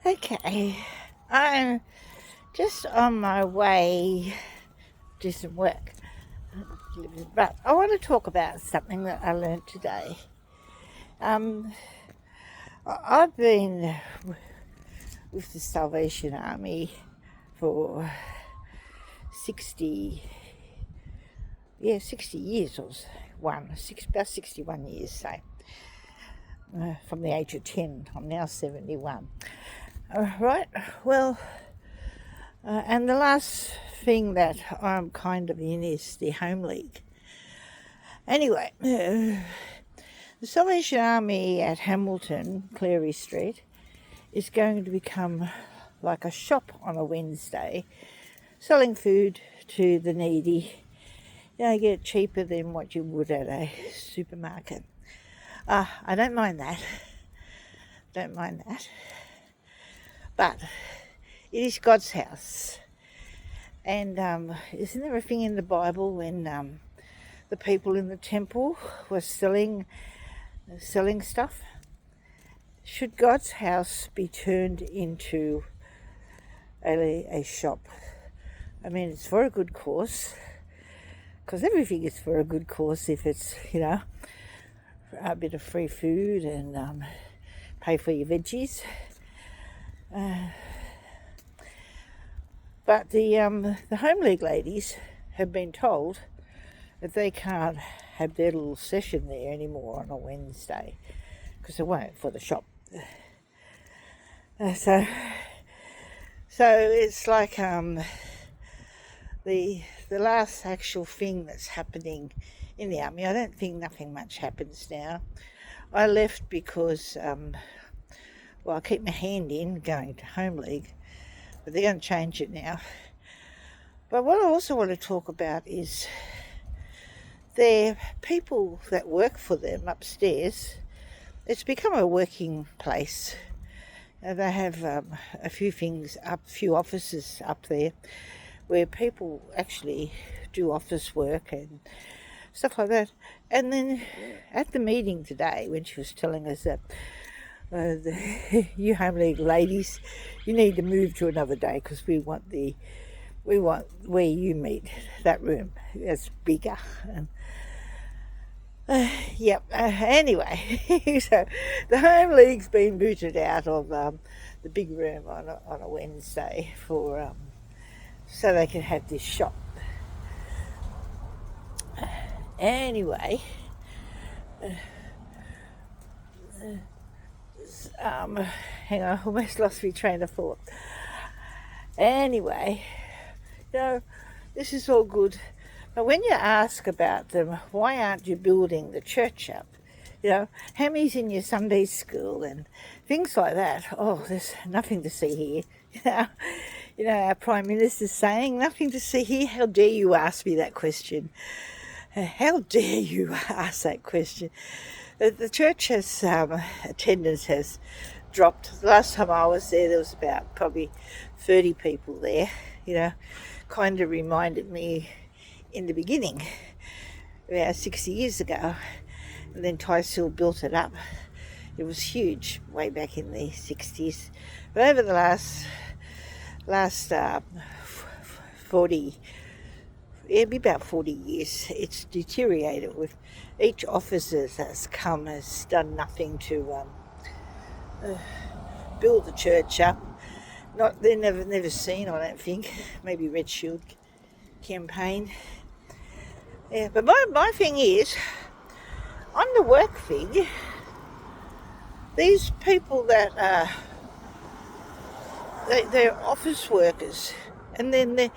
Okay, I'm just on my way to some work, but I want to talk about something that I learned today. Um, I've been with the Salvation Army for 60, 60 years or about 61 years, say. From the age of 10, I'm now 71. Right, well, and the last thing that I'm kind of in is the Home League. Anyway, the Salvation Army at Hamilton, Cleary Street, is going to become like a shop on a Wednesday, selling food to the needy. You get it cheaper than what you would at a supermarket. I don't mind that. But it is God's house. And isn't there a thing in the Bible when the people in the temple were selling stuff? Should God's house be turned into a shop? I mean, it's for a good cause, because everything is for a good cause if it's, a bit of free food and pay for your veggies. But the Home League ladies have been told that they can't have their little session there anymore on a Wednesday because it won't for the shop. So it's like the last actual thing that's happening in the army. I don't think nothing much happens now. I left because I keep my hand in going to Home League, but they're going to change it now. But what I also want to talk about is the people that work for them upstairs. It's become a working place. They have a few offices up there where people actually do office work and stuff like that. And then at the meeting today, when she was telling us that you Home League ladies, you need to move to another day because we want where you meet, that room, that's bigger. And, anyway, so the Home League's been booted out of the big room on a Wednesday for so they can have this shop. Anyway, hang on, I almost lost my train of thought. Anyway, this is all good. But when you ask about them, why aren't you building the church up? How many's in your Sunday school and things like that? Oh, there's nothing to see here. Our Prime Minister's saying nothing to see here. How dare you ask me that question? How dare you ask that question? The church has attendance has dropped. The last time I was there was about probably 30 people there. Kind of reminded me in the beginning, about 60 years ago, and then Tysil built it up. It was huge way back in the 60s, but over the last 40, it'd be about 40 years, it's deteriorated. With each officer that's come has done nothing to build the church up. They're never seen, I don't think. Maybe Red Shield campaign. Yeah, but my thing is, on the work thing, these people that they're office workers, and then they're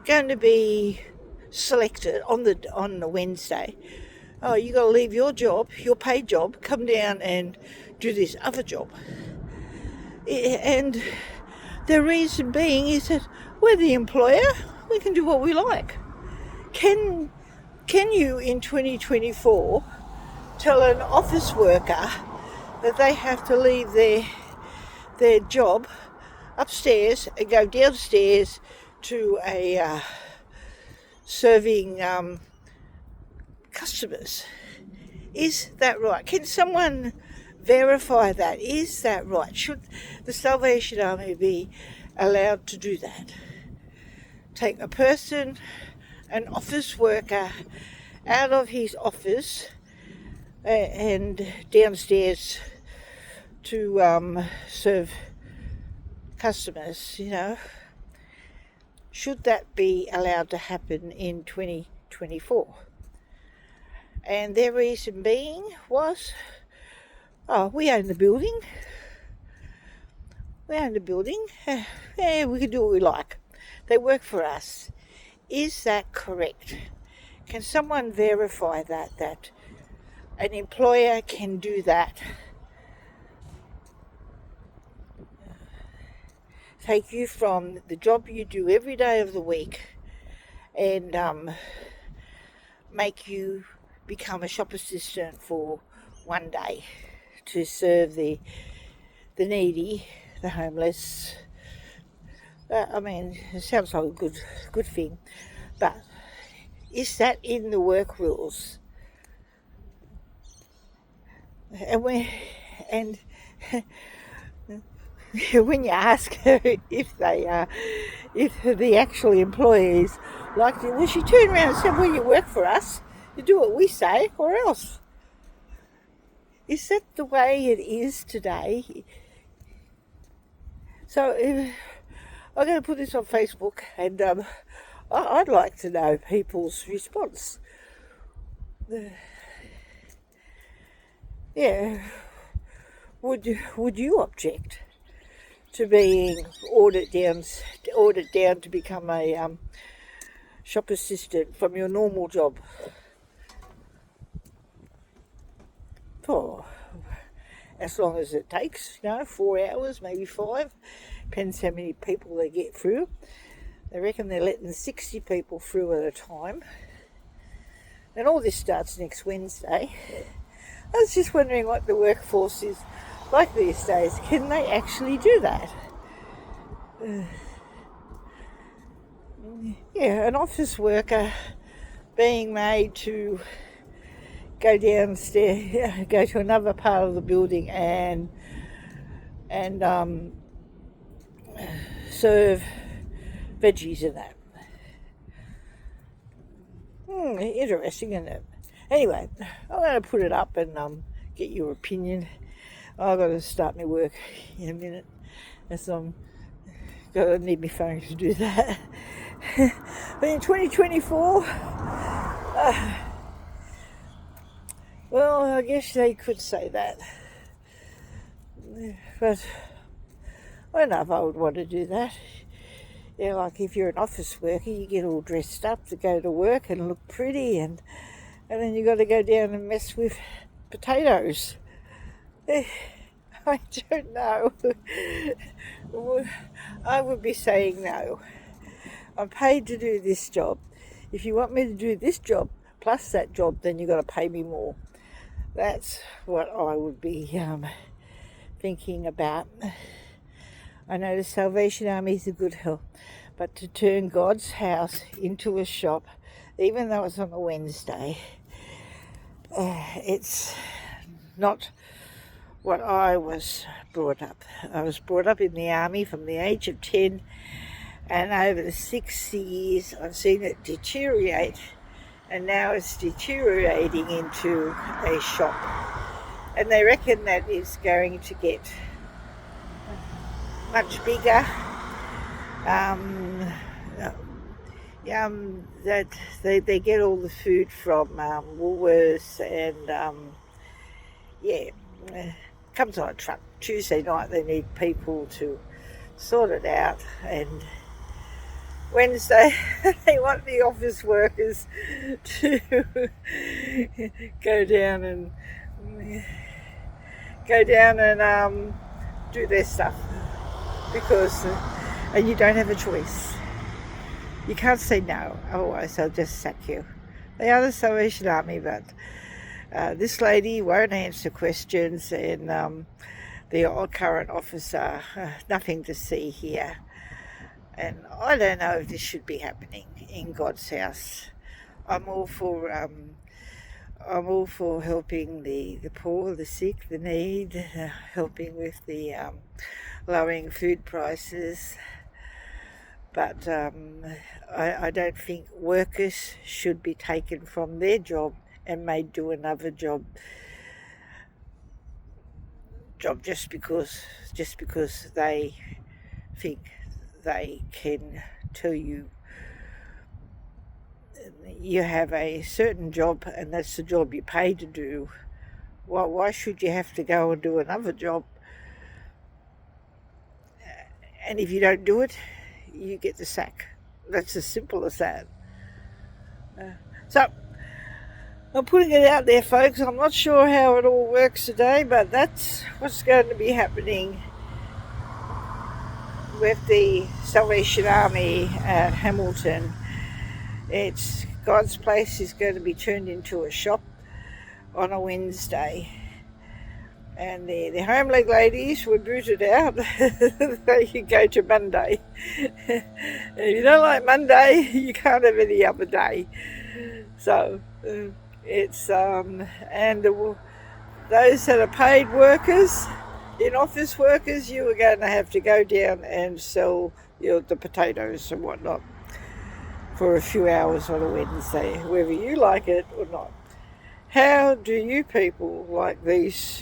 going to be selected on the Wednesday. Oh, you got to leave your job, your paid job, come down and do this other job. And the reason being is that we're the employer, we can do what we like. Can you in 2024 tell an office worker that they have to leave their job upstairs and go downstairs to a serving customers? Is that right? Can someone verify that. Is that right? Should the Salvation Army be allowed to do that? Take a person, an office worker, out of his office and downstairs to serve customers, Should that be allowed to happen in 2024? And their reason being was, we own the building. We own the building. We can do what we like. They work for us. Is that correct? Can someone verify that an employer can do that? Take you from the job you do every day of the week and make you become a shop assistant for one day to serve the needy, the homeless. It sounds like a good thing, but is that in the work rules? And when you ask if the actual employees like to, well, she turned around and said, "Well, you work for us. You do what we say, or else." Is that the way it is today? So I'm going to put this on Facebook, and I'd like to know people's response. Would you object to being ordered down to become a shop assistant from your normal job? For as long as it takes, 4 hours, maybe 5. Depends how many people they get through. They reckon they're letting 60 people through at a time. And all this starts next Wednesday. I was just wondering what the workforce is like these days. Can they actually do that? An office worker being made to go downstairs, go to another part of the building and serve veggies in that. Interesting, isn't it? Anyway, I'm going to put it up and get your opinion. I've got to start my work in a minute, as I need my phone to do that. But in 2024, well, I guess they could say that. But I don't know if I would want to do that. Like if you're an office worker, you get all dressed up to go to work and look pretty, and then you got to go down and mess with potatoes. I don't know. I would be saying no. I'm paid to do this job. If you want me to do this job plus that job, then you've got to pay me more. That's what I would be thinking about. I know the Salvation Army is a good help, but to turn God's house into a shop, even though it's on a Wednesday, it's not what I was brought up. I was brought up in the army from the age of 10, and over the 60 years I've seen it deteriorate, and now it's deteriorating into a shop. And they reckon that it's going to get much bigger. That they get all the food from Woolworths, and comes on a truck. Tuesday night they need people to sort it out, and Wednesday they want the office workers to go down and do their stuff, because and you don't have a choice. You can't say no, otherwise they'll just sack you. They are the Salvation Army, but this lady won't answer questions, and the current officer, nothing to see here. And I don't know if this should be happening in God's house. I'm all for I'm all for helping the poor, the sick, the need, helping with the lowering food prices. But I don't think workers should be taken from their job and made do another job just because they think they can tell you you have a certain job and that's the job you're paid to do. Well, why should you have to go and do another job? And if you don't do it, you get the sack. That's as simple as that. So I'm putting it out there, folks. I'm not sure how it all works today, but that's what's going to be happening with the Salvation Army at Hamilton. It's God's place is going to be turned into a shop on a Wednesday. And the home leg ladies were booted out. They can go to Monday. And if you don't like Monday, you can't have any other day. So it's and those that are paid workers, in office workers, you are going to have to go down and sell the potatoes and whatnot for a few hours on a Wednesday, whether you like it or not. How do you people like these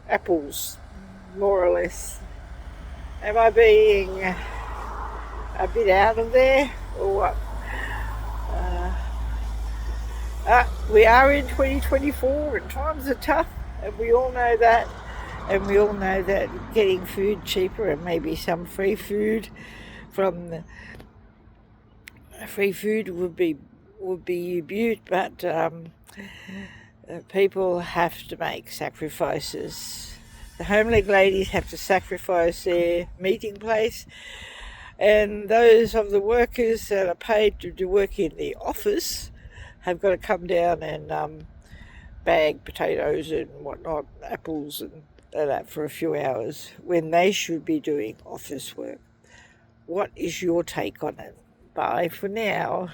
apples, more or less? Am I being a bit out of there or what? We are in 2024 and times are tough, and we all know that. And we all know that getting food cheaper and maybe some free food from the free food would be a beaut, but people have to make sacrifices. The home leg ladies have to sacrifice their meeting place, and those of the workers that are paid to do work in the office have got to come down and bag potatoes and whatnot, apples and that for a few hours when they should be doing office work. What is your take on it? Bye for now.